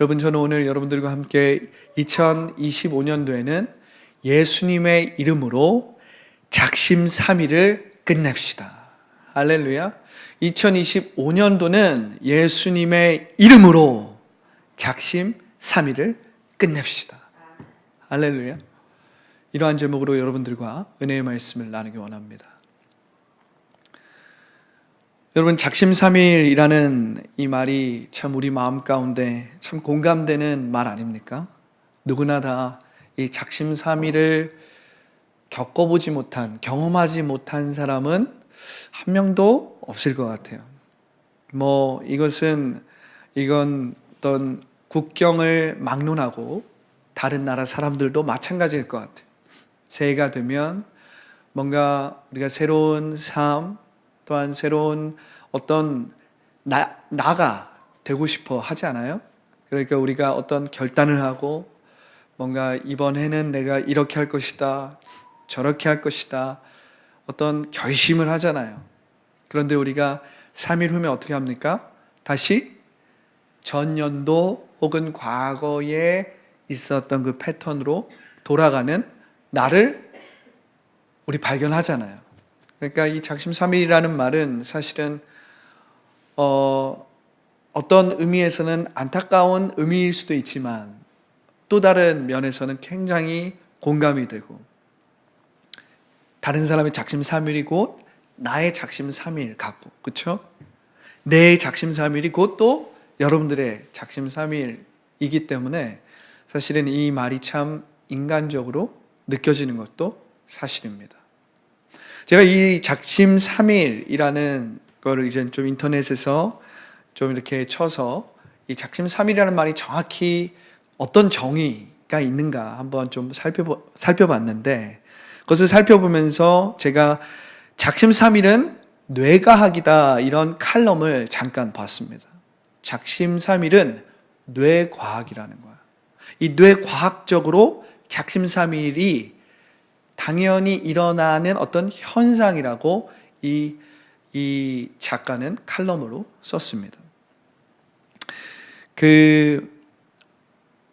여러분, 저는 오늘 여러분들과 함께 2025년도에는 예수님의 이름으로 작심삼일을 끝냅시다. 할렐루야. 2025년도는 예수님의 이름으로 작심삼일을 끝냅시다. 할렐루야. 이러한 제목으로 여러분들과 은혜의 말씀을 나누기 원합니다. 여러분, 작심삼일이라는 이 말이 참 우리 마음 가운데 참 공감되는 말 아닙니까? 누구나 다 이 작심삼일을 겪어보지 못한, 경험하지 못한 사람은 한 명도 없을 것 같아요. 이건 어떤 국경을 막론하고 다른 나라 사람들도 마찬가지일 것 같아요. 새해가 되면 뭔가 우리가 새로운 삶, 또한 새로운 어떤 나가 되고 싶어 하지 않아요? 그러니까 우리가 어떤 결단을 하고 뭔가 이번 해는 내가 이렇게 할 것이다, 저렇게 할 것이다, 어떤 결심을 하잖아요. 그런데 우리가 3일 후면 어떻게 합니까? 다시 전년도 혹은 과거에 있었던 그 패턴으로 돌아가는 나를 우리 발견하잖아요. 그러니까 이 작심삼일이라는 말은 사실은 어떤 의미에서는 안타까운 의미일 수도 있지만 또 다른 면에서는 굉장히 공감이 되고, 다른 사람의 작심삼일이 곧 나의 작심삼일 같고, 그렇죠? 내 작심삼일이 곧 또 여러분들의 작심삼일이기 때문에 사실은 이 말이 참 인간적으로 느껴지는 것도 사실입니다. 제가 이 작심삼일이라는 거를 이제 좀 인터넷에서 좀 이렇게 쳐서 이 작심삼일이라는 말이 정확히 어떤 정의가 있는가 한번 좀 살펴봤는데, 그것을 살펴보면서 제가 작심삼일은 뇌과학이다 이런 칼럼을 잠깐 봤습니다. 작심삼일은 뇌과학이라는 거야. 이 뇌과학적으로 작심삼일이 당연히 일어나는 어떤 현상이라고 이 작가는 칼럼으로 썼습니다.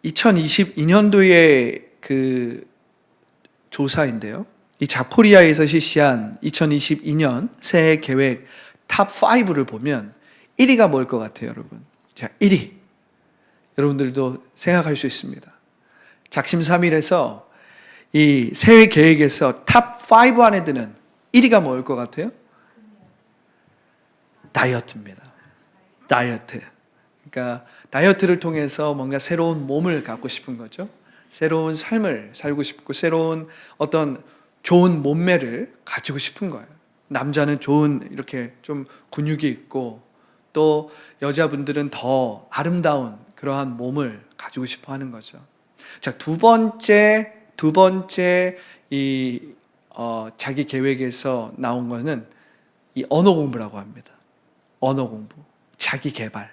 2022년도의 그 조사인데요. 이 자포리아에서 실시한 2022년 새해 계획 탑 5를 보면 1위가 뭘 것 같아요, 여러분? 자, 1위. 여러분들도 생각할 수 있습니다. 작심삼일에서 이 새해 계획에서 탑 5 안에 드는 1위가 뭘 것 같아요? 다이어트입니다. 다이어트. 그러니까 다이어트를 통해서 뭔가 새로운 몸을 갖고 싶은 거죠. 새로운 삶을 살고 싶고 새로운 어떤 좋은 몸매를 가지고 싶은 거예요. 남자는 좋은 이렇게 좀 근육이 있고 또 여자분들은 더 아름다운 그러한 몸을 가지고 싶어 하는 거죠. 자, 두 번째 자기 계획에서 나온 거는 이 언어 공부라고 합니다. 언어 공부, 자기 개발.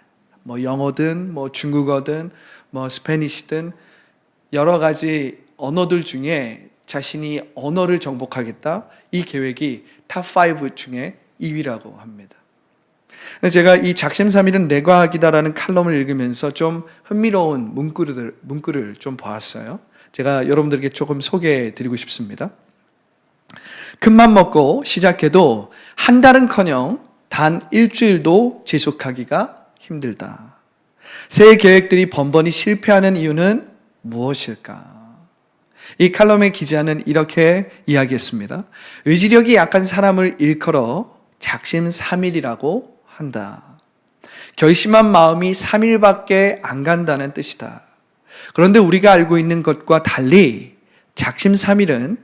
영어든 중국어든 스페니시든 여러 가지 언어들 중에 자신이 언어를 정복하겠다. 이 계획이 탑 5 중에 2위라고 합니다. 제가 이 작심삼일은 뇌과학이다라는 칼럼을 읽으면서 좀 흥미로운 문구를 좀 보았어요. 제가 여러분들에게 조금 소개해 드리고 싶습니다. 큰맘 먹고 시작해도 한 달은커녕 단 일주일도 지속하기가 힘들다. 새해 계획들이 번번이 실패하는 이유는 무엇일까? 이 칼럼의 기자는 이렇게 이야기했습니다. 의지력이 약한 사람을 일컬어 작심삼일이라고 한다. 결심한 마음이 3일밖에 안 간다는 뜻이다. 그런데 우리가 알고 있는 것과 달리 작심삼일은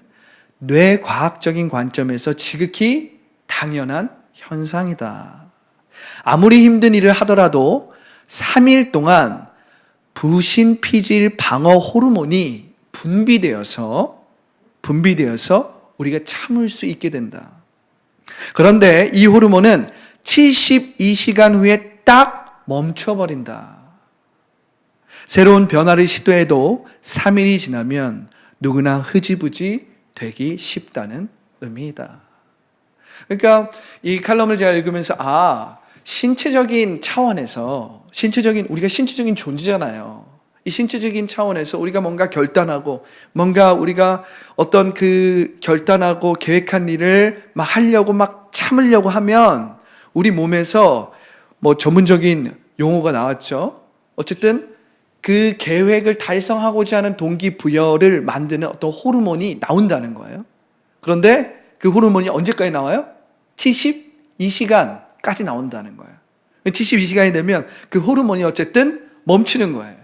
뇌과학적인 관점에서 지극히 당연한 현상이다. 아무리 힘든 일을 하더라도 3일 동안 부신피질 방어 호르몬이 분비되어서 우리가 참을 수 있게 된다. 그런데 이 호르몬은 72시간 후에 딱 멈춰버린다. 새로운 변화를 시도해도 3일이 지나면 누구나 흐지부지 되기 쉽다는 의미이다. 그러니까 이 칼럼을 제가 읽으면서 신체적인 차원에서 우리가 신체적인 존재잖아요. 이 신체적인 차원에서 우리가 뭔가 결단하고 뭔가 우리가 어떤 그 결단하고 계획한 일을 막 하려고 막 참으려고 하면 우리 몸에서 뭐 전문적인 용어가 나왔죠. 어쨌든 그 계획을 달성하고자 하는 동기부여를 만드는 어떤 호르몬이 나온다는 거예요. 그런데 그 호르몬이 언제까지 나와요? 72시간까지 나온다는 거예요. 72시간이 되면 그 호르몬이 어쨌든 멈추는 거예요.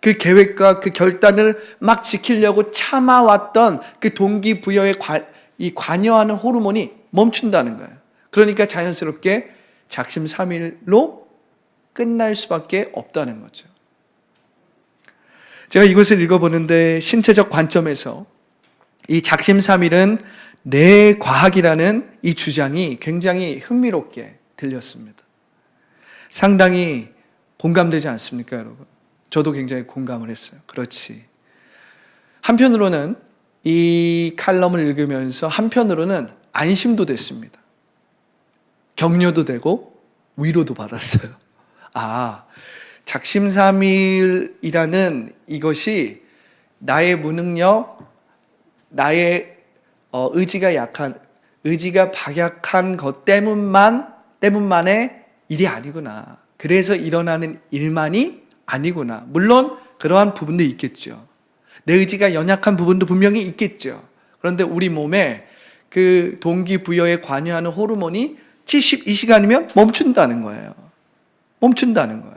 그 계획과 그 결단을 막 지키려고 참아왔던 그 동기부여에 관여하는 호르몬이 멈춘다는 거예요. 그러니까 자연스럽게 작심삼일로 끝날 수밖에 없다는 거죠. 제가 이것을 읽어보는데 신체적 관점에서 이 작심삼일은 뇌과학이라는 이 주장이 굉장히 흥미롭게 들렸습니다. 상당히 공감되지 않습니까, 여러분? 저도 굉장히 공감을 했어요. 그렇지. 한편으로는 이 칼럼을 읽으면서 한편으로는 안심도 됐습니다. 격려도 되고 위로도 받았어요. 작심삼일이라는 이것이 나의 무능력, 나의 의지가 박약한 것 때문만의 일이 아니구나. 그래서 일어나는 일만이 아니구나. 물론 그러한 부분도 있겠죠. 내 의지가 연약한 부분도 분명히 있겠죠. 그런데 우리 몸에 그 동기부여에 관여하는 호르몬이 72시간이면 멈춘다는 거예요. 멈춘다는 거예요.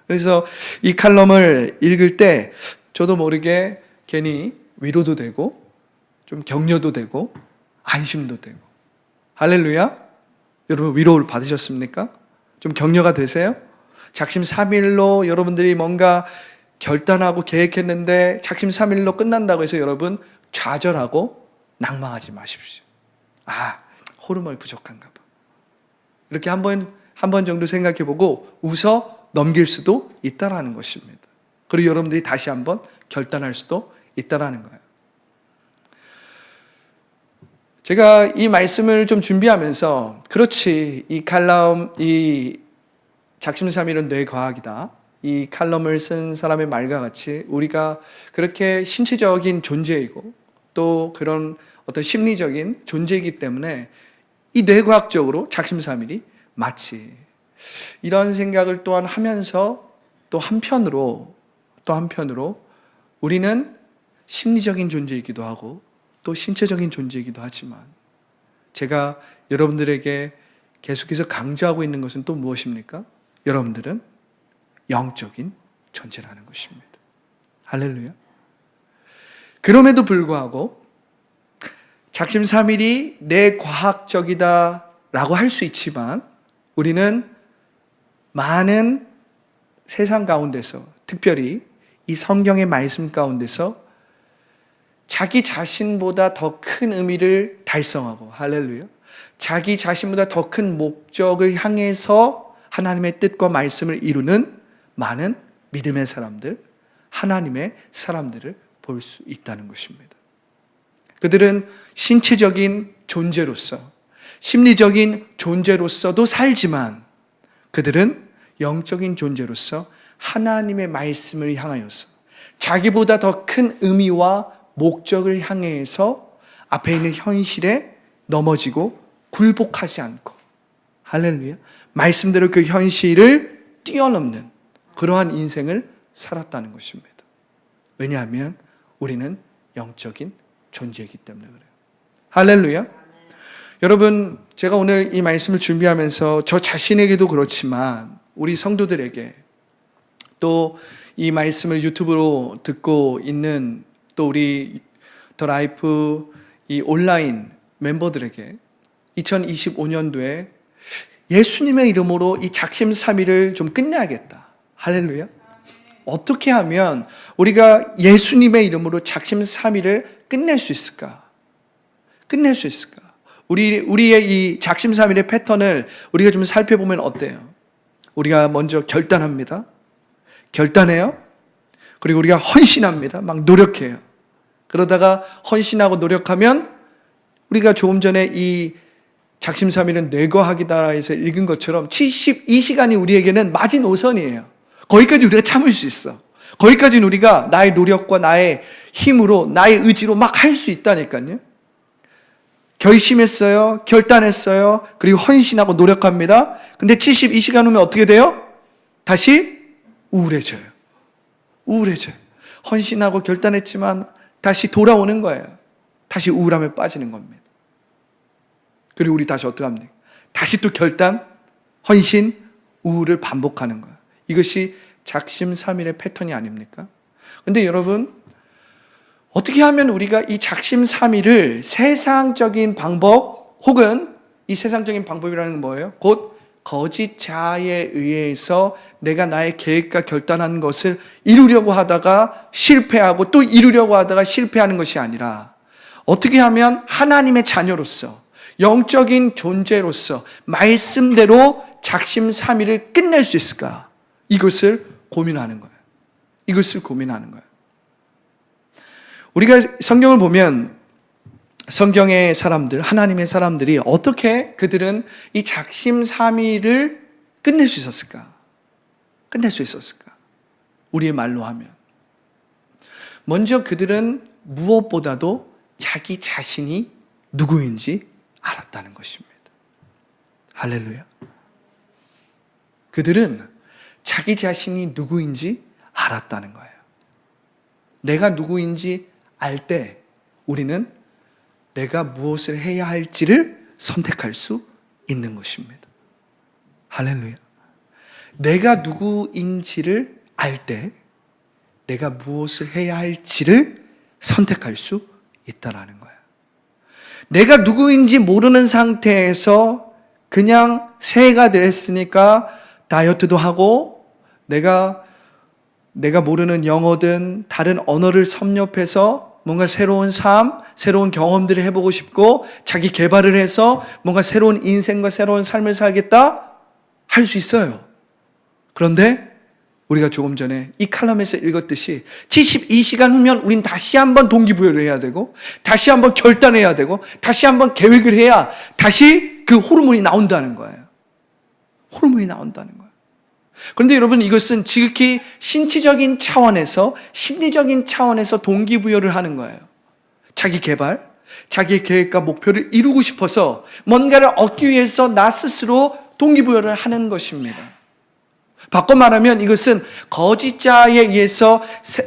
그래서 이 칼럼을 읽을 때 저도 모르게 괜히 위로도 되고 좀 격려도 되고 안심도 되고. 할렐루야. 여러분 위로를 받으셨습니까? 좀 격려가 되세요? 작심삼일로 여러분들이 뭔가 결단하고 계획했는데 작심삼일로 끝난다고 해서 여러분 좌절하고 낭망하지 마십시오. 호르몬이 부족한가 봐. 이렇게 한 번 정도 생각해보고 웃어 넘길 수도 있다라는 것입니다. 그리고 여러분들이 다시 한번 결단할 수도 있다라는 거예요. 제가 이 말씀을 좀 준비하면서 그렇지, 이 칼럼, 이 작심삼일은 뇌과학이다. 이 칼럼을 쓴 사람의 말과 같이 우리가 그렇게 신체적인 존재이고 또 그런 어떤 심리적인 존재이기 때문에 이 뇌과학적으로 작심삼일이 맞지. 이런 생각을 또한 하면서 또 한편으로 우리는 심리적인 존재이기도 하고 또 신체적인 존재이기도 하지만 제가 여러분들에게 계속해서 강조하고 있는 것은 또 무엇입니까? 여러분들은 영적인 존재라는 것입니다. 할렐루야. 그럼에도 불구하고 작심삼일이 뇌과학적이다라고 할 수 있지만 우리는 많은 세상 가운데서 특별히 이 성경의 말씀 가운데서 자기 자신보다 더 큰 의미를 달성하고 할렐루야. 자기 자신보다 더 큰 목적을 향해서 하나님의 뜻과 말씀을 이루는 많은 믿음의 사람들, 하나님의 사람들을 볼 수 있다는 것입니다. 그들은 신체적인 존재로서, 심리적인 존재로서도 살지만 그들은 영적인 존재로서 하나님의 말씀을 향하여서 자기보다 더 큰 의미와 목적을 향해서 앞에 있는 현실에 넘어지고 굴복하지 않고 할렐루야, 말씀대로 그 현실을 뛰어넘는 그러한 인생을 살았다는 것입니다. 왜냐하면 우리는 영적인 존재이기 때문에 그래요. 할렐루야. 여러분, 제가 오늘 이 말씀을 준비하면서 저 자신에게도 그렇지만 우리 성도들에게 또 이 말씀을 유튜브로 듣고 있는 또 우리 더 라이프 이 온라인 멤버들에게 2025년도에 예수님의 이름으로 이 작심삼일을 좀 끝내야겠다. 할렐루야. 어떻게 하면 우리가 예수님의 이름으로 작심삼일을 끝낼 수 있을까? 끝낼 수 있을까? 우리의 이 작심삼일의 패턴을 우리가 좀 살펴보면 어때요? 우리가 먼저 결단합니다. 결단해요. 그리고 우리가 헌신합니다. 막 노력해요. 그러다가 헌신하고 노력하면 우리가 조금 전에 이 작심삼일은 뇌거하기다라에서 읽은 것처럼 72시간이 우리에게는 마지노선이에요. 거기까지 우리가 참을 수 있어. 거기까지는 우리가 나의 노력과 나의 힘으로, 나의 의지로 막 할 수 있다니까요. 결심했어요. 결단했어요. 그리고 헌신하고 노력합니다. 근데 72시간 후면 어떻게 돼요? 다시 우울해져요. 우울해져요. 헌신하고 결단했지만 다시 돌아오는 거예요. 다시 우울함에 빠지는 겁니다. 그리고 우리 다시 어떻게 합니까? 다시 또 결단, 헌신, 우울을 반복하는 거예요. 이것이 작심삼일의 패턴이 아닙니까? 근데 여러분, 어떻게 하면 우리가 이 작심삼일을 세상적인 방법 혹은 이 세상적인 방법이라는 건 뭐예요? 곧 거짓 자아에 의해서 내가 나의 계획과 결단한 것을 이루려고 하다가 실패하고 또 이루려고 하다가 실패하는 것이 아니라 어떻게 하면 하나님의 자녀로서 영적인 존재로서 말씀대로 작심삼일을 끝낼 수 있을까? 이것을 고민하는 거예요. 이것을 고민하는 거예요. 우리가 성경을 보면 성경의 사람들, 하나님의 사람들이 어떻게 그들은 이 작심삼일을 끝낼 수 있었을까? 끝낼 수 있었을까? 우리의 말로 하면. 먼저 그들은 무엇보다도 자기 자신이 누구인지 알았다는 것입니다. 할렐루야. 그들은 자기 자신이 누구인지 알았다는 거예요. 내가 누구인지 알 때 우리는 내가 무엇을 해야 할지를 선택할 수 있는 것입니다. 할렐루야. 내가 누구인지를 알 때 내가 무엇을 해야 할지를 선택할 수 있다라는 거예요. 내가 누구인지 모르는 상태에서 그냥 새해가 됐으니까 다이어트도 하고 내가 모르는 영어든 다른 언어를 섭렵해서 뭔가 새로운 삶, 새로운 경험들을 해보고 싶고 자기 개발을 해서 뭔가 새로운 인생과 새로운 삶을 살겠다 할 수 있어요. 그런데 우리가 조금 전에 이 칼럼에서 읽었듯이 72시간 후면 우린 다시 한번 동기부여를 해야 되고 다시 한번 결단해야 되고 다시 한번 계획을 해야 다시 그 호르몬이 나온다는 거예요. 호르몬이 나온다는 거예요. 그런데 여러분, 이것은 지극히 신체적인 차원에서 심리적인 차원에서 동기부여를 하는 거예요. 자기 개발, 자기의 계획과 목표를 이루고 싶어서 뭔가를 얻기 위해서 나 스스로 동기부여를 하는 것입니다. 바꿔 말하면 이것은 거짓자에 의해서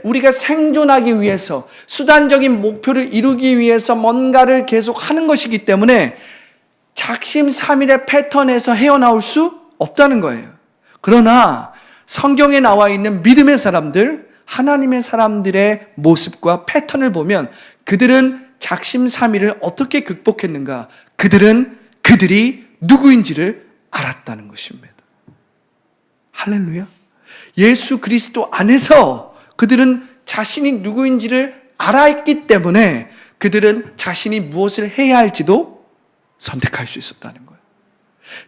우리가 생존하기 위해서 수단적인 목표를 이루기 위해서 뭔가를 계속 하는 것이기 때문에 작심삼일의 패턴에서 헤어나올 수 없다는 거예요. 그러나 성경에 나와 있는 믿음의 사람들, 하나님의 사람들의 모습과 패턴을 보면 그들은 작심삼일을 어떻게 극복했는가? 그들이 누구인지를 알았다는 것입니다. 할렐루야. 예수 그리스도 안에서 그들은 자신이 누구인지를 알았기 때문에 그들은 자신이 무엇을 해야 할지도 선택할 수 있었다는 거예요.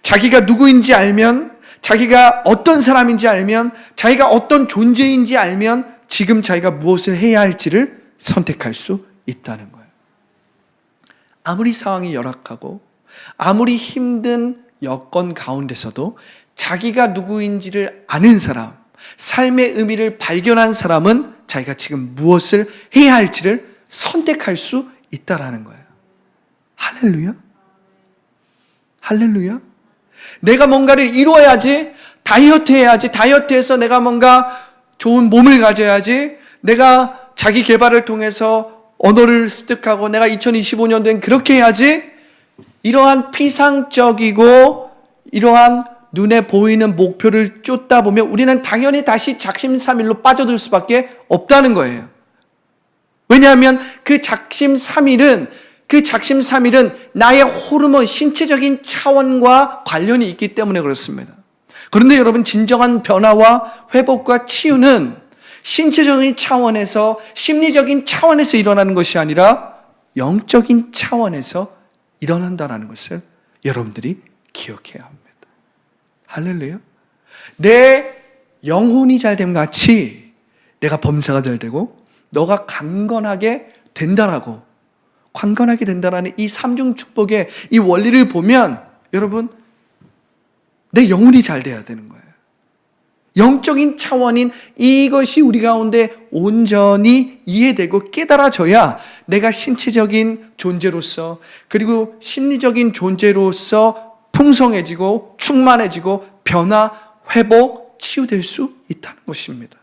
자기가 누구인지 알면, 자기가 어떤 사람인지 알면, 자기가 어떤 존재인지 알면 지금 자기가 무엇을 해야 할지를 선택할 수 있다는 거예요. 아무리 상황이 열악하고 아무리 힘든 여건 가운데서도 자기가 누구인지를 아는 사람, 삶의 의미를 발견한 사람은 자기가 지금 무엇을 해야 할지를 선택할 수 있다라는 거예요. 할렐루야. 할렐루야. 내가 뭔가를 이루어야지, 다이어트 해야지, 다이어트해서 내가 뭔가 좋은 몸을 가져야지, 내가 자기 개발을 통해서 언어를 습득하고 내가 2025년도엔 그렇게 해야지, 이러한 피상적이고 이러한 눈에 보이는 목표를 쫓다 보면 우리는 당연히 다시 작심삼일로 빠져들 수밖에 없다는 거예요. 왜냐하면 그 작심삼일은 나의 호르몬, 신체적인 차원과 관련이 있기 때문에 그렇습니다. 그런데 여러분, 진정한 변화와 회복과 치유는 신체적인 차원에서, 심리적인 차원에서 일어나는 것이 아니라 영적인 차원에서 일어난다는 것을 여러분들이 기억해야 합니다. 할렐루야. 내 영혼이 잘 됨 같이 내가 범사가 잘 되고 너가 강건하게 된다라고 강건하게 된다는 이 삼중 축복의 이 원리를 보면 여러분, 내 영혼이 잘 돼야 되는 거예요. 영적인 차원인 이것이 우리 가운데 온전히 이해되고 깨달아져야 내가 신체적인 존재로서 그리고 심리적인 존재로서 풍성해지고 충만해지고 변화, 회복, 치유될 수 있다는 것입니다.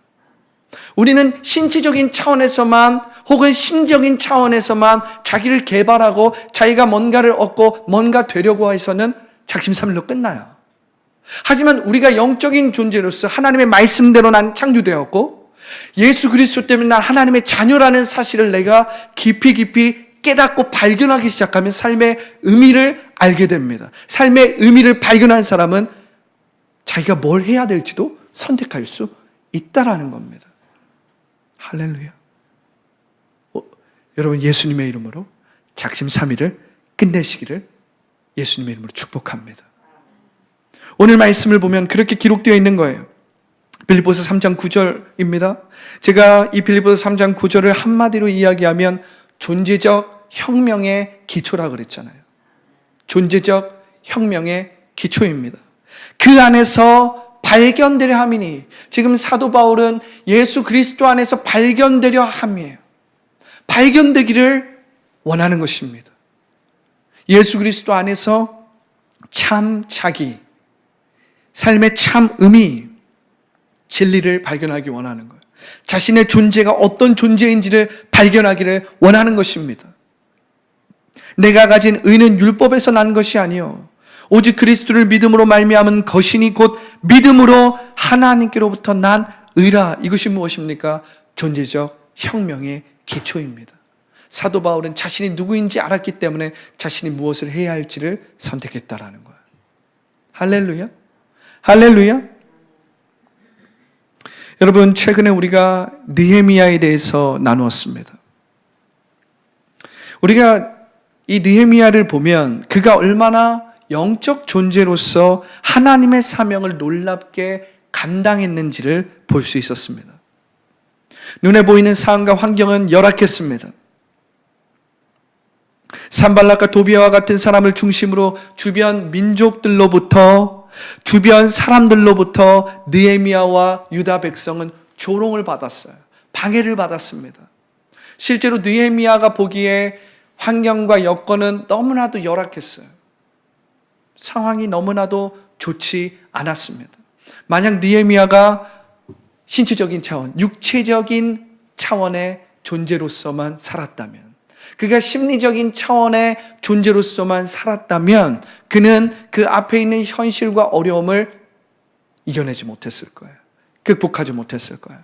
우리는 신체적인 차원에서만 혹은 심적인 차원에서만 자기를 개발하고 자기가 뭔가를 얻고 뭔가 되려고 해서는 작심삼일로 끝나요. 하지만 우리가 영적인 존재로서 하나님의 말씀대로 난 창조되었고 예수 그리스도 때문에 난 하나님의 자녀라는 사실을 내가 깊이 깨닫고 발견하기 시작하면 삶의 의미를 알게 됩니다. 삶의 의미를 발견한 사람은 자기가 뭘 해야 될지도 선택할 수 있다라는 겁니다. 할렐루야. 여러분, 예수님의 이름으로 작심삼일을 끝내시기를 예수님의 이름으로 축복합니다. 오늘 말씀을 보면 그렇게 기록되어 있는 거예요. 빌립보서 3장 9절입니다. 제가 이 빌립보서 3장 9절을 한마디로 이야기하면 존재적 혁명의 기초라 그랬잖아요. 존재적 혁명의 기초입니다. 그 안에서 발견되려 함이니, 지금 사도 바울은 예수 그리스도 안에서 발견되려 함이에요. 발견되기를 원하는 것입니다. 예수 그리스도 안에서 참 자기, 삶의 참 의미, 진리를 발견하기 원하는 거예요. 자신의 존재가 어떤 존재인지를 발견하기를 원하는 것입니다. 내가 가진 의는 율법에서 난 것이 아니요 오직 그리스도를 믿음으로 말미암은 것이니 곧 믿음으로 하나님께로부터 난 의라. 이것이 무엇입니까? 존재적 혁명의 기초입니다. 사도 바울은 자신이 누구인지 알았기 때문에 자신이 무엇을 해야 할지를 선택했다라는 거예요. 할렐루야. 할렐루야. 여러분, 최근에 우리가 느헤미야에 대해서 나누었습니다. 우리가 이 느헤미야를 보면 그가 얼마나 영적 존재로서 하나님의 사명을 놀랍게 감당했는지를 볼 수 있었습니다. 눈에 보이는 상황과 환경은 열악했습니다. 산발락과 도비아와 같은 사람을 중심으로 주변 민족들로부터, 주변 사람들로부터 느헤미야와 유다 백성은 조롱을 받았어요. 방해를 받았습니다. 실제로 느헤미야가 보기에 환경과 여건은 너무나도 열악했어요. 상황이 너무나도 좋지 않았습니다. 만약 느헤미야가 신체적인 차원, 육체적인 차원의 존재로서만 살았다면, 그가 심리적인 차원의 존재로서만 살았다면 그는 그 앞에 있는 현실과 어려움을 이겨내지 못했을 거예요. 극복하지 못했을 거예요.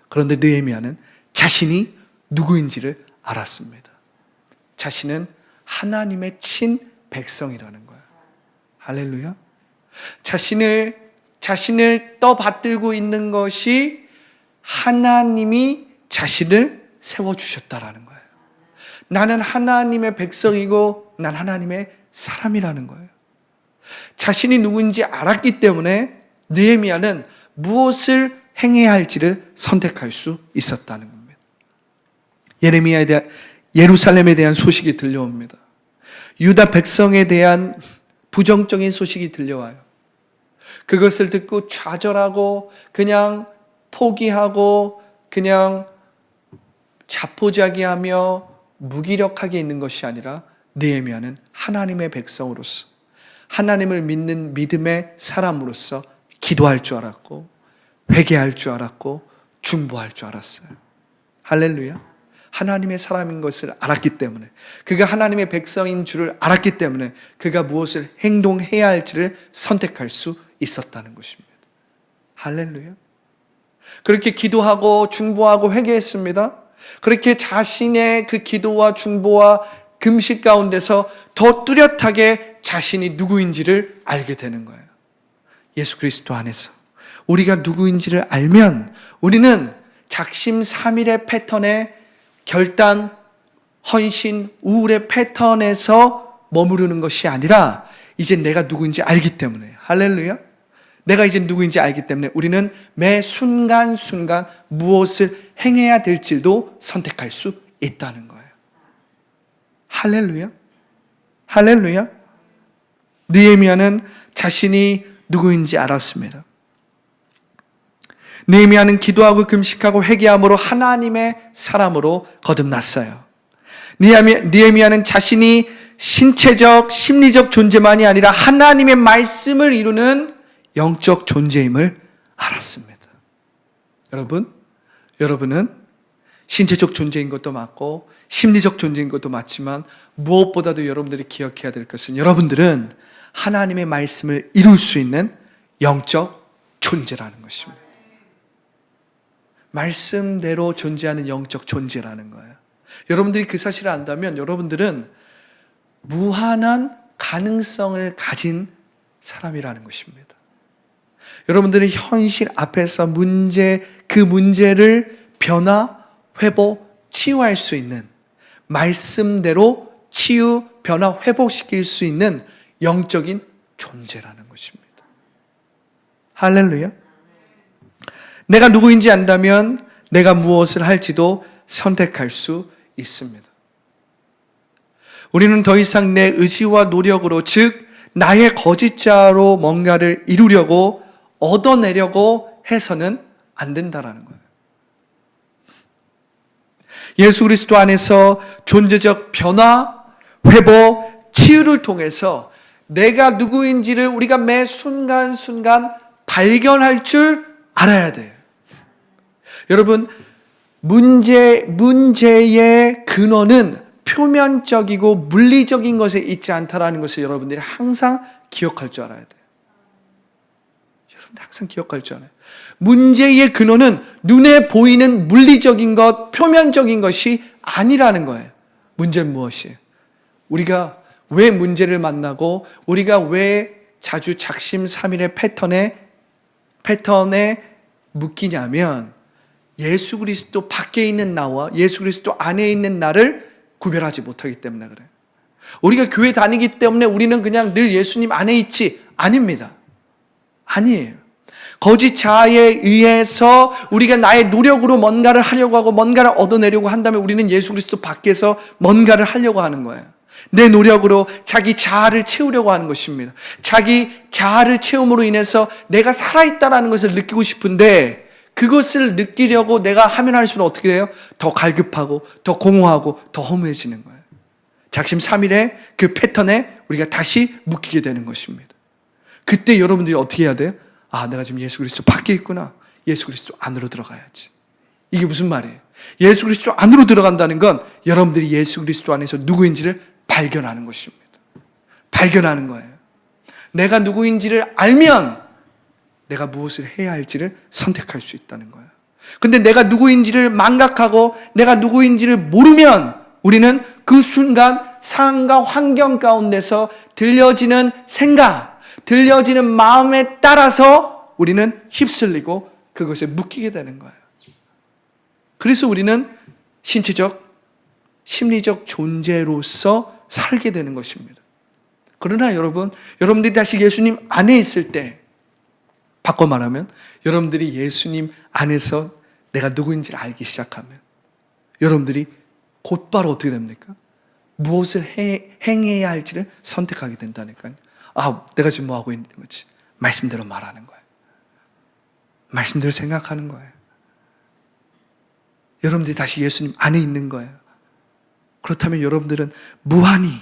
그런데 느헤미야는 자신이 누구인지를 알았습니다. 자신은 하나님의 친 백성이라는 거예요. 할렐루야. 자신을 떠받들고 있는 것이 하나님이 자신을 세워주셨다라는 거예요. 나는 하나님의 백성이고 난 하나님의 사람이라는 거예요. 자신이 누구인지 알았기 때문에 느헤미야는 무엇을 행해야 할지를 선택할 수 있었다는 겁니다. 예루살렘에 대한 소식이 들려옵니다. 유다 백성에 대한 부정적인 소식이 들려와요. 그것을 듣고 좌절하고 그냥 포기하고 그냥 자포자기하며 무기력하게 있는 것이 아니라 느헤미야는 하나님의 백성으로서, 하나님을 믿는 믿음의 사람으로서 기도할 줄 알았고 회개할 줄 알았고 중보할 줄 알았어요. 할렐루야. 하나님의 사람인 것을 알았기 때문에, 그가 하나님의 백성인 줄을 알았기 때문에 그가 무엇을 행동해야 할지를 선택할 수 있었다는 것입니다. 할렐루야. 그렇게 기도하고 중보하고 회개했습니다. 그렇게 자신의 그 기도와 중보와 금식 가운데서 더 뚜렷하게 자신이 누구인지를 알게 되는 거예요. 예수 그리스도 안에서 우리가 누구인지를 알면 우리는 작심삼일의 패턴에, 결단, 헌신, 우울의 패턴에서 머무르는 것이 아니라 이제 내가 누구인지 알기 때문에, 할렐루야. 내가 이제 누구인지 알기 때문에 우리는 매 순간순간 무엇을 행해야 될지도 선택할 수 있다는 거예요. 할렐루야. 할렐루야. 느헤미야는 자신이 누구인지 알았습니다. 느헤미야는 기도하고 금식하고 회개함으로 하나님의 사람으로 거듭났어요. 느헤미야는 자신이 신체적, 심리적 존재만이 아니라 하나님의 말씀을 이루는 영적 존재임을 알았습니다. 여러분은 신체적 존재인 것도 맞고 심리적 존재인 것도 맞지만 무엇보다도 여러분들이 기억해야 될 것은 여러분들은 하나님의 말씀을 이룰 수 있는 영적 존재라는 것입니다. 말씀대로 존재하는 영적 존재라는 거예요. 여러분들이 그 사실을 안다면 여러분들은 무한한 가능성을 가진 사람이라는 것입니다. 여러분들은 현실 앞에서 그 문제를 변화, 회복, 치유할 수 있는 말씀대로 치유, 변화, 회복시킬 수 있는 영적인 존재라는 것입니다. 할렐루야. 내가 누구인지 안다면 내가 무엇을 할지도 선택할 수 있습니다. 우리는 더 이상 내 의지와 노력으로, 즉 나의 거짓자로 뭔가를 이루려고 얻어내려고 해서는 안 된다라는 거예요. 예수 그리스도 안에서 존재적 변화, 회복, 치유를 통해서 내가 누구인지를 우리가 매 순간순간 발견할 줄 알아야 돼요. 여러분, 문제의 근원은 표면적이고 물리적인 것에 있지 않다라는 것을 여러분들이 항상 기억할 줄 알아야 돼요. 여러분들 항상 기억할 줄 알아요. 문제의 근원은 눈에 보이는 물리적인 것, 표면적인 것이 아니라는 거예요. 문제는 무엇이에요? 우리가 왜 문제를 만나고 우리가 왜 자주 작심삼일의 패턴에 묶이냐면 예수 그리스도 밖에 있는 나와 예수 그리스도 안에 있는 나를 구별하지 못하기 때문에 그래요. 우리가 교회 다니기 때문에 우리는 그냥 늘 예수님 안에 있지. 아닙니다. 아니에요. 거짓 자아에 의해서 우리가 나의 노력으로 뭔가를 하려고 하고 뭔가를 얻어내려고 한다면 우리는 예수 그리스도 밖에서 뭔가를 하려고 하는 거예요. 내 노력으로 자기 자아를 채우려고 하는 것입니다. 자기 자아를 채움으로 인해서 내가 살아있다는 것을 느끼고 싶은데 그것을 느끼려고 내가 하면 할수록 어떻게 돼요? 더 갈급하고 더 공허하고 더 허무해지는 거예요. 작심삼일의 그 패턴에 우리가 다시 묶이게 되는 것입니다. 그때 여러분들이 어떻게 해야 돼요? 아, 내가 지금 예수 그리스도 밖에 있구나. 예수 그리스도 안으로 들어가야지. 이게 무슨 말이에요? 예수 그리스도 안으로 들어간다는 건 여러분들이 예수 그리스도 안에서 누구인지를 발견하는 것입니다. 발견하는 거예요. 내가 누구인지를 알면 내가 무엇을 해야 할지를 선택할 수 있다는 거예요. 근데 내가 누구인지를 망각하고 내가 누구인지를 모르면 우리는 그 순간 상황과 환경 가운데서 들려지는 생각, 들려지는 마음에 따라서 우리는 휩쓸리고 그것에 묶이게 되는 거예요. 그래서 우리는 신체적, 심리적 존재로서 살게 되는 것입니다. 그러나 여러분들이 다시 예수님 안에 있을 때, 바꿔 말하면 여러분들이 예수님 안에서 내가 누구인지를 알기 시작하면 여러분들이 곧바로 어떻게 됩니까? 무엇을 행해야 할지를 선택하게 된다니까요. 아, 내가 지금 뭐 하고 있는 거지? 말씀대로 말하는 거예요. 말씀대로 생각하는 거예요. 여러분들이 다시 예수님 안에 있는 거예요. 그렇다면 여러분들은 무한히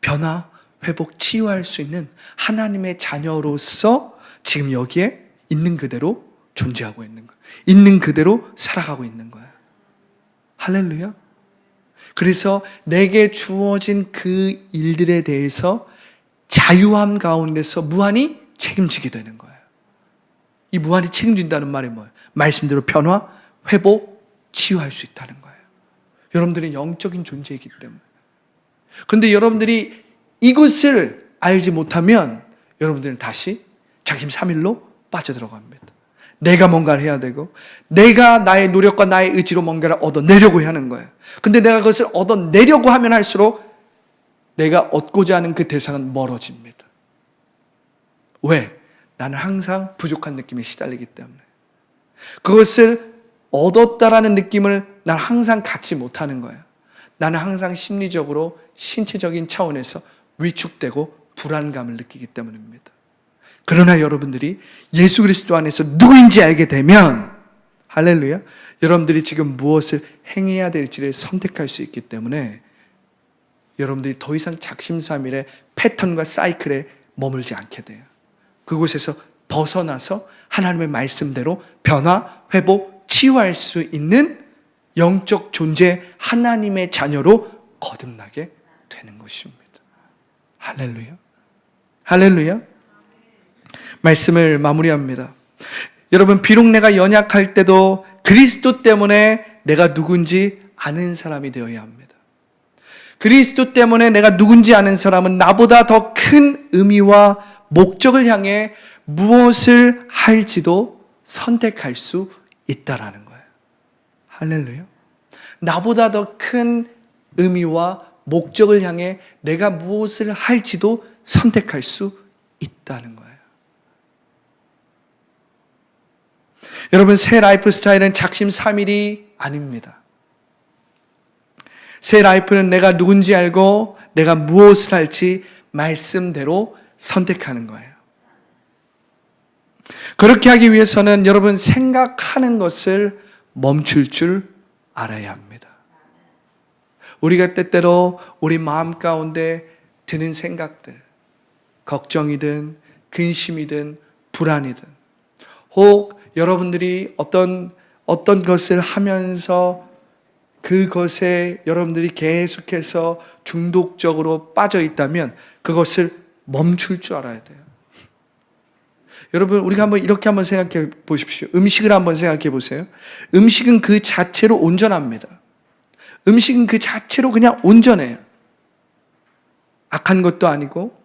변화, 회복, 치유할 수 있는 하나님의 자녀로서 지금 여기에 있는 그대로 존재하고 있는 거예요. 있는 그대로 살아가고 있는 거예요. 할렐루야. 그래서 내게 주어진 그 일들에 대해서 자유함 가운데서 무한히 책임지게 되는 거예요. 이 무한히 책임진다는 말이 뭐예요? 말씀대로 변화, 회복, 치유할 수 있다는 거예요. 여러분들은 영적인 존재이기 때문에. 그런데 여러분들이 이것을 알지 못하면 여러분들은 다시 작심삼일로 빠져들어갑니다. 내가 뭔가를 해야 되고 내가 나의 노력과 나의 의지로 뭔가를 얻어내려고 하는 거예요. 근데 내가 그것을 얻어내려고 하면 할수록 내가 얻고자 하는 그 대상은 멀어집니다. 왜? 나는 항상 부족한 느낌에 시달리기 때문에. 그것을 얻었다라는 느낌을 난 항상 갖지 못하는 거예요. 나는 항상 심리적으로 신체적인 차원에서 위축되고 불안감을 느끼기 때문입니다. 그러나 여러분들이 예수 그리스도 안에서 누구인지 알게 되면, 할렐루야, 여러분들이 지금 무엇을 행해야 될지를 선택할 수 있기 때문에 여러분들이 더 이상 작심삼일의 패턴과 사이클에 머물지 않게 돼요. 그곳에서 벗어나서 하나님의 말씀대로 변화, 회복, 치유할 수 있는 영적 존재, 하나님의 자녀로 거듭나게 되는 것입니다. 할렐루야. 할렐루야. 말씀을 마무리합니다. 여러분, 비록 내가 연약할 때도 그리스도 때문에 내가 누군지 아는 사람이 되어야 합니다. 그리스도 때문에 내가 누군지 아는 사람은 나보다 더 큰 의미와 목적을 향해 무엇을 할지도 선택할 수 있다라는 거예요. 할렐루야. 나보다 더 큰 의미와 목적을 향해 내가 무엇을 할지도 선택할 수 있다는 거예요. 여러분, 새 라이프 스타일은 작심삼일이 아닙니다. 새 라이프는 내가 누군지 알고 내가 무엇을 할지 말씀대로 선택하는 거예요. 그렇게 하기 위해서는 여러분, 생각하는 것을 멈출 줄 알아야 합니다. 우리가 때때로 우리 마음 가운데 드는 생각들, 걱정이든 근심이든 불안이든, 혹 여러분들이 어떤 것을 하면서 그것에 여러분들이 계속해서 중독적으로 빠져 있다면 그것을 멈출 줄 알아야 돼요. 여러분, 우리가 이렇게 한번 생각해 보십시오. 음식을 한번 생각해 보세요. 음식은 그 자체로 온전합니다. 음식은 그 자체로 그냥 온전해요. 악한 것도 아니고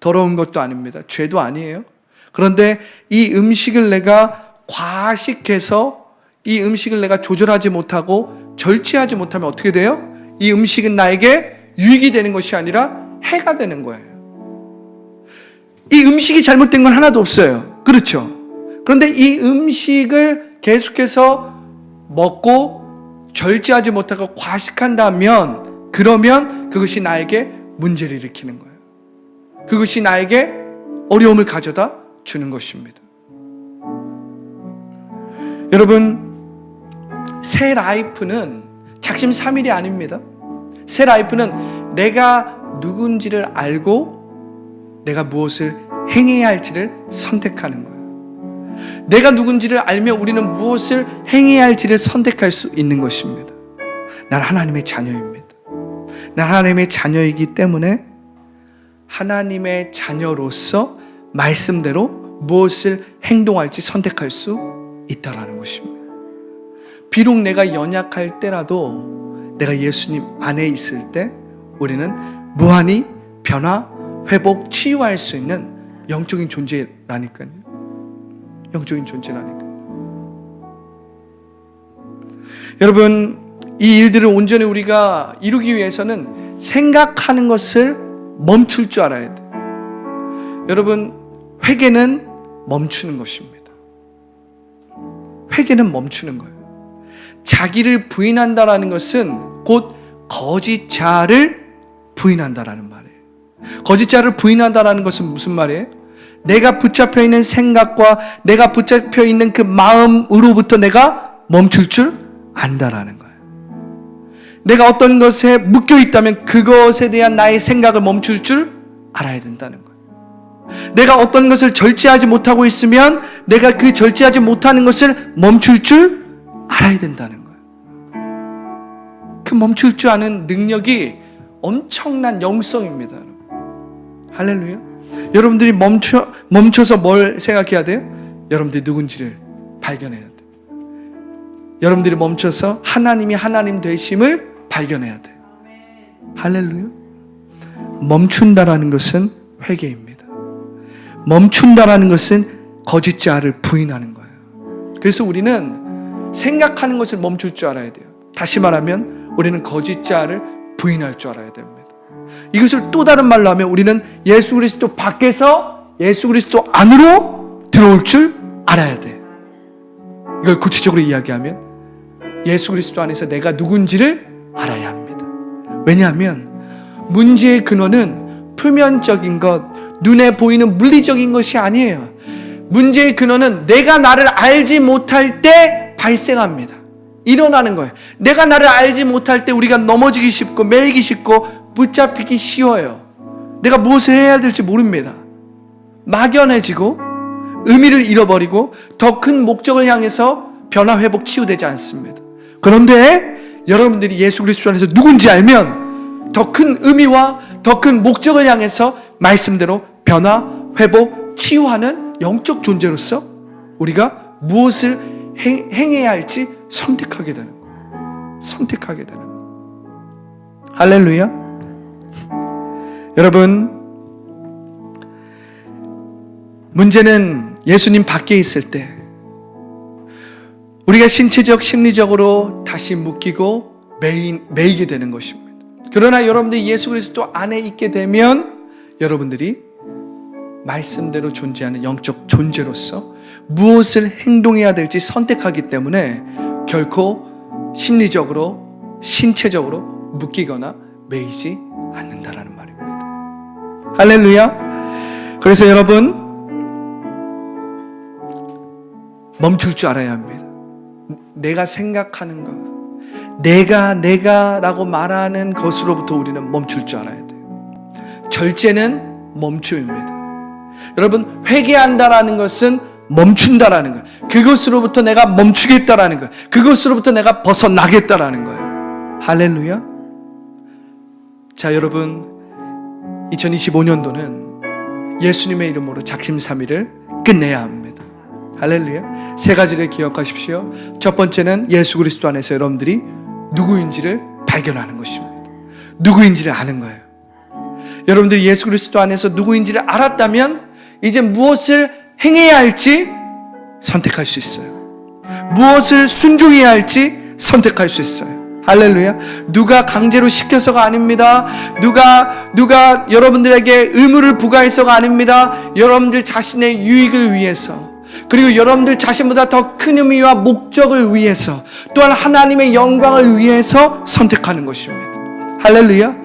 더러운 것도 아닙니다. 죄도 아니에요. 그런데 이 음식을 내가 과식해서 이 음식을 내가 조절하지 못하고 절제하지 못하면 어떻게 돼요? 이 음식은 나에게 유익이 되는 것이 아니라 해가 되는 거예요. 이 음식이 잘못된 건 하나도 없어요. 그렇죠? 그런데 이 음식을 계속해서 먹고 절제하지 못하고 과식한다면, 그러면 그것이 나에게 문제를 일으키는 거예요. 그것이 나에게 어려움을 가져다 주는 것입니다. 여러분, 새 라이프는 작심삼일이 아닙니다. 새 라이프는 내가 누군지를 알고 내가 무엇을 행해야 할지를 선택하는 거예요. 내가 누군지를 알며 우리는 무엇을 행해야 할지를 선택할 수 있는 것입니다. 난 하나님의 자녀입니다. 난 하나님의 자녀이기 때문에 하나님의 자녀로서 말씀대로 무엇을 행동할지 선택할 수 있다라는 것입니다. 비록 내가 연약할 때라도 내가 예수님 안에 있을 때 우리는 무한히 변화, 회복, 치유할 수 있는 영적인 존재라니까요. 영적인 존재라니까요. 여러분, 이 일들을 온전히 우리가 이루기 위해서는 생각하는 것을 멈출 줄 알아야 돼요. 여러분, 회개는 멈추는 것입니다. 회개는 멈추는 거예요. 자기를 부인한다라는 것은 곧 거짓 자를 부인한다라는 말이에요. 거짓 자를 부인한다라는 것은 무슨 말이에요? 내가 붙잡혀 있는 생각과 내가 붙잡혀 있는 그 마음으로부터 내가 멈출 줄 안다라는 거예요. 내가 어떤 것에 묶여 있다면 그것에 대한 나의 생각을 멈출 줄 알아야 된다는 거예요. 내가 어떤 것을 절제하지 못하고 있으면 내가 그 절제하지 못하는 것을 멈출 줄 알아야 된다는 거예요. 그 멈출 줄 아는 능력이 엄청난 영성입니다. 할렐루야. 여러분들이 멈춰서 뭘 생각해야 돼요? 여러분들이 누군지를 발견해야 돼요. 여러분들이 멈춰서 하나님이 하나님 되심을 발견해야 돼요. 할렐루야. 멈춘다라는 것은 회개입니다. 멈춘다라는 것은 거짓 자를 부인하는 거예요. 그래서 우리는 생각하는 것을 멈출 줄 알아야 돼요. 다시 말하면 우리는 거짓 자를 부인할 줄 알아야 됩니다. 이것을 또 다른 말로 하면 우리는 예수 그리스도 밖에서 예수 그리스도 안으로 들어올 줄 알아야 돼. 이걸 구체적으로 이야기하면 예수 그리스도 안에서 내가 누군지를 알아야 합니다. 왜냐하면 문제의 근원은 표면적인 것, 눈에 보이는 물리적인 것이 아니에요. 문제의 근원은 내가 나를 알지 못할 때 발생합니다. 일어나는 거예요. 내가 나를 알지 못할 때 우리가 넘어지기 쉽고 매이기 쉽고 붙잡히기 쉬워요. 내가 무엇을 해야 될지 모릅니다. 막연해지고 의미를 잃어버리고 더 큰 목적을 향해서 변화, 회복, 치유되지 않습니다. 그런데 여러분들이 예수 그리스도 안에서 누군지 알면 더 큰 의미와 더 큰 목적을 향해서 말씀대로 변화, 회복, 치유하는 영적 존재로서 우리가 무엇을 행해야 할지 선택하게 되는 거예요. 선택하게 되는 거예요. 할렐루야. 여러분, 문제는 예수님 밖에 있을 때 우리가 신체적, 심리적으로 다시 묶이고 매이게 되는 것입니다. 그러나 여러분들이 예수 그리스도 안에 있게 되면 여러분들이 말씀대로 존재하는 영적 존재로서 무엇을 행동해야 될지 선택하기 때문에 결코 심리적으로, 신체적으로 묶이거나 매이지 않는다라는 말입니다. 할렐루야. 그래서 여러분, 멈출 줄 알아야 합니다. 내가 생각하는 것, 내가라고 말하는 것으로부터 우리는 멈출 줄 알아야 돼요. 절제는 멈춤입니다. 여러분, 회개한다라는 것은 멈춘다라는 거예요. 그것으로부터 내가 멈추겠다라는 거예요. 그것으로부터 내가 벗어나겠다라는 거예요. 할렐루야. 자, 여러분, 2025년도는 예수님의 이름으로 작심삼일을 끝내야 합니다. 할렐루야. 세 가지를 기억하십시오. 첫 번째는 예수 그리스도 안에서 여러분들이 누구인지를 발견하는 것입니다. 누구인지를 아는 거예요. 여러분들이 예수 그리스도 안에서 누구인지를 알았다면 이제 무엇을 행해야 할지 선택할 수 있어요. 무엇을 순종해야 할지 선택할 수 있어요. 할렐루야. 누가 강제로 시켜서가 아닙니다. 누가 여러분들에게 의무를 부과해서가 아닙니다. 여러분들 자신의 유익을 위해서, 그리고 여러분들 자신보다 더 큰 의미와 목적을 위해서, 또한 하나님의 영광을 위해서 선택하는 것입니다. 할렐루야.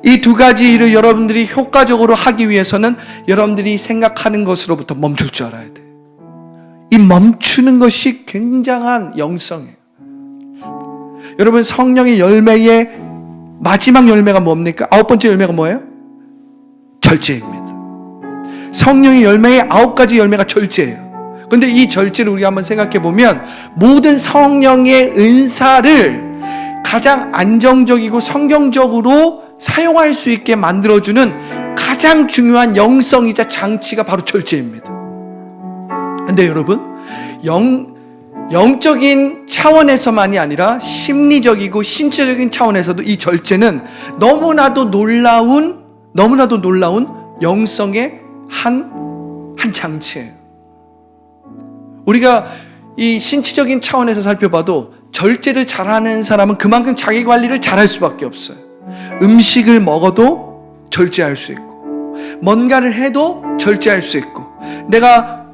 이 두 가지 일을 여러분들이 효과적으로 하기 위해서는 여러분들이 생각하는 것으로부터 멈출 줄 알아야 돼요. 이 멈추는 것이 굉장한 영성이에요. 여러분, 성령의 열매의 마지막 열매가 뭡니까? 9번째 열매가 뭐예요? 절제입니다. 성령의 열매의 9가지 열매가 절제예요. 그런데 이 절제를 우리가 한번 생각해 보면 모든 성령의 은사를 가장 안정적이고 성경적으로 사용할 수 있게 만들어주는 가장 중요한 영성이자 장치가 바로 절제입니다. 그런데 여러분, 영적인 차원에서만이 아니라 심리적이고 신체적인 차원에서도 이 절제는 너무나도 놀라운 영성의 한 장치예요. 우리가 이 신체적인 차원에서 살펴봐도 절제를 잘하는 사람은 그만큼 자기 관리를 잘할 수밖에 없어요. 음식을 먹어도 절제할 수 있고, 뭔가를 해도 절제할 수 있고, 내가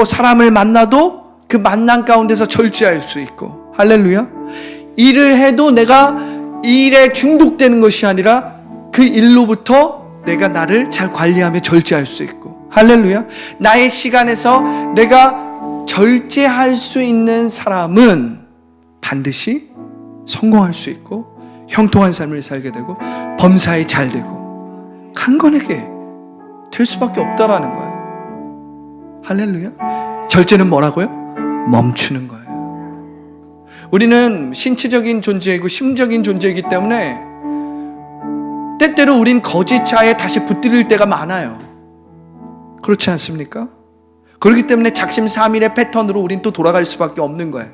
사람을 만나도 그 만남 가운데서 절제할 수 있고, 할렐루야. 일을 해도 내가 일에 중독되는 것이 아니라 그 일로부터 내가 나를 잘 관리하며 절제할 수 있고, 할렐루야. 나의 시간에서 내가 절제할 수 있는 사람은 반드시 성공할 수 있고 형통한 삶을 살게 되고 범사에 잘 되고 강건하게 될 수밖에 없다라는 거예요. 할렐루야. 절제는 뭐라고요? 멈추는 거예요. 우리는 신체적인 존재이고 심적인 존재이기 때문에 때때로 우린 거짓차에 다시 붙들릴 때가 많아요. 그렇지 않습니까? 그렇기 때문에 작심삼일의 패턴으로 우린 또 돌아갈 수밖에 없는 거예요.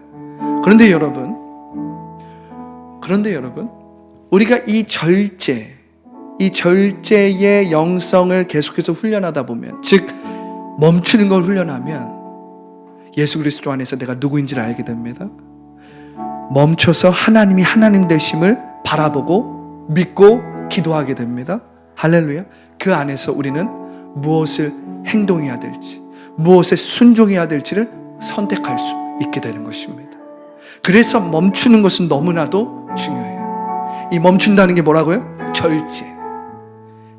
그런데 여러분, 우리가 이 절제의 영성을 계속해서 훈련하다 보면, 즉 멈추는 걸 훈련하면 예수 그리스도 안에서 내가 누구인지를 알게 됩니다. 멈춰서 하나님이 하나님 되심을 바라보고 믿고 기도하게 됩니다. 할렐루야. 그 안에서 우리는 무엇을 행동해야 될지, 무엇에 순종해야 될지를 선택할 수 있게 되는 것입니다. 그래서 멈추는 것은 너무나도 중요해요. 이 멈춘다는 게 뭐라고요? 절제.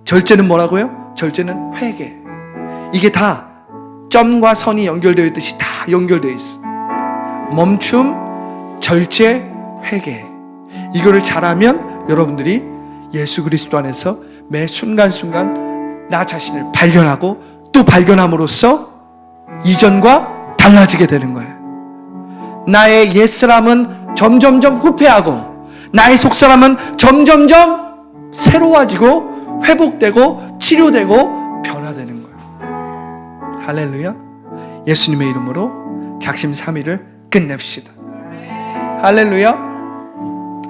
절제는 뭐라고요? 절제는 회개. 이게 다 점과 선이 연결되어 있듯이 다 연결되어 있어. 멈춤, 절제, 회개. 이거를 잘하면 여러분들이 예수 그리스도 안에서 매 순간순간 나 자신을 발견하고 또 발견함으로써 이전과 달라지게 되는 거예요. 나의 옛사람은 점점점 후퇴하고 나의 속사람은 점점점 새로워지고 회복되고 치료되고 변화되는 거예요. 할렐루야. 예수님의 이름으로 작심 삼일을 끝냅시다. 할렐루야.